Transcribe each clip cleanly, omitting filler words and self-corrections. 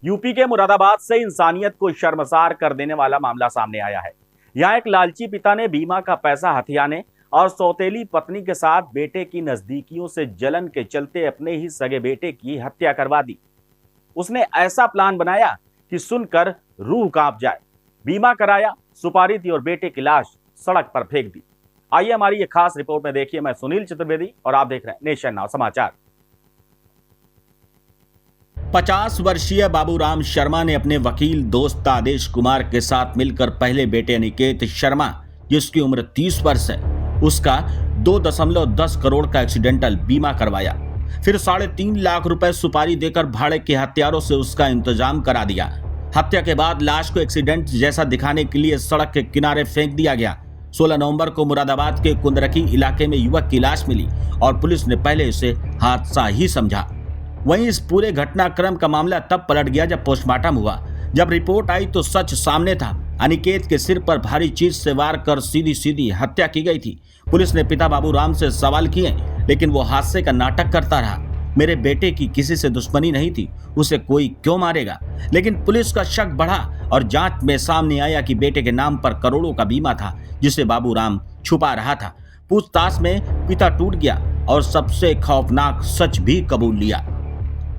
UP के मुरादाबाद से इंसानियत को शर्मसार कर देने वाला मामला सामने आया है। यहाँ एक लालची पिता ने बीमा का पैसा हथियाने और सौतेली पत्नी के साथ बेटे की नजदीकियों से जलन के चलते अपने ही सगे बेटे की हत्या करवा दी। उसने ऐसा प्लान बनाया कि सुनकर रूह कांप जाए। बीमा कराया, सुपारी दी और बेटे की लाश सड़क पर फेंक दी। आइए हमारी ये खास रिपोर्ट में देखिए। मैं सुनील चतुर्वेदी और आप देख रहे हैं नेशन नाउ समाचार। 50 वर्षीय बाबूराम शर्मा ने अपने वकील दोस्त आदेश कुमार के साथ मिलकर पहले बेटे अनिकेत शर्मा, जिसकी उम्र 30 वर्ष है, उसका 2.10 करोड़ का एक्सीडेंटल बीमा करवाया। फिर 3.5 लाख रुपए सुपारी देकर भाड़े के हथियारों से उसका इंतजाम करा दिया। हत्या के बाद लाश को एक्सीडेंट जैसा दिखाने के लिए सड़क के किनारे फेंक दिया गया। 16 नवंबर को मुरादाबाद के कुंदरकी इलाके में युवक की लाश मिली और पुलिस ने पहले इसे हादसा ही समझा। वहीं इस पूरे घटनाक्रम का मामला तब पलट गया जब पोस्टमार्टम हुआ। जब रिपोर्ट आई तो सच सामने था। अनिकेत के सिर पर भारी चीज से वार कर सीधी सीधी हत्या की गई थी। पुलिस ने पिता बाबूराम से सवाल किए, लेकिन वो हादसे का नाटक करता रहा। मेरे बेटे की किसी से दुश्मनी नहीं थी, उसे कोई क्यों मारेगा? लेकिन पुलिस का शक बढ़ा और जांच में सामने आया कि बेटे के नाम पर करोड़ों का बीमा था, जिसे बाबूराम छुपा रहा था। पूछताछ में पिता टूट गया और सबसे खौफनाक सच भी कबूल लिया।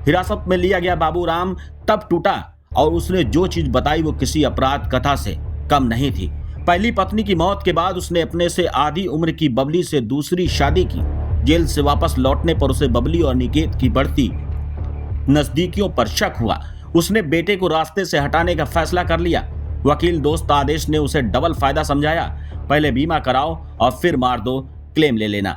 हिरासत में लिया गया बाबूराम तब टूटा और उसने जो चीज बताई वो किसी अपराध कथा से कम नहीं थी। पहली पत्नी की मौत के बाद उसने अपने से आधी उम्र की बबली से दूसरी शादी की। जेल से वापस लौटने पर उसे बबली और निकेत की बढ़ती नजदीकियों पर शक हुआ। उसने बेटे को रास्ते से हटाने का फैसला कर लिया। वकील दोस्त आदेश ने उसे डबल फायदा समझाया, पहले बीमा कराओ और फिर मार दो, क्लेम ले लेना।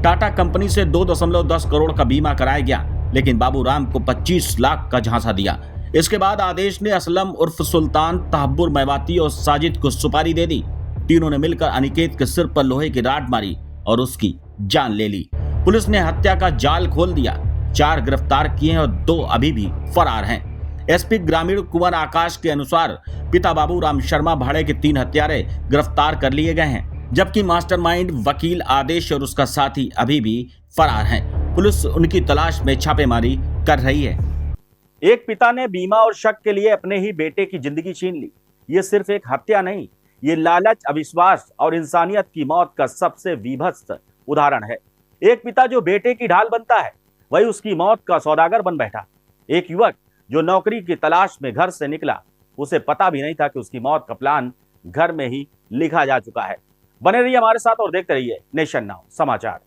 टाटा कंपनी से 2.10 करोड़ का बीमा कराया गया, लेकिन बाबूराम को 25 लाख का झांसा दिया। इसके बाद आदेश ने असलम उर्फ सुल्तान, तहब्बुर मेवाती और साजिद को सुपारी दे दी। तीनों ने मिलकर अनिकेत के सिर पर लोहे की राड मारी और उसकी जान ले ली। पुलिस ने हत्या का जाल खोल दिया। 4 गिरफ्तार किए हैं और 2 अभी भी फरार हैं। एसपी ग्रामीण कुंवर आकाश के अनुसार पिता बाबूराम शर्मा भाड़े के 3 हत्यारे गिरफ्तार कर लिए गए हैं, जबकि मास्टरमाइंड वकील आदेश और उसका साथी अभी भी फरार हैं। पुलिस उनकी तलाश में छापेमारी कर रही है। एक पिता ने बीमा और शक के लिए अपने ही बेटे की जिंदगी छीन ली। ये सिर्फ एक हत्या नहीं, ये लालच, अविश्वास और इंसानियत की मौत का सबसे विभत्स उदाहरण है। एक पिता जो बेटे की ढाल बनता है, वही उसकी मौत का सौदागर बन बैठा। एक युवक जो नौकरी की तलाश में घर से निकला, उसे पता भी नहीं था कि उसकी मौत का प्लान घर में ही लिखा जा चुका है। बने रहिए हमारे साथ और देखते रहिए नेशन नाउ समाचार।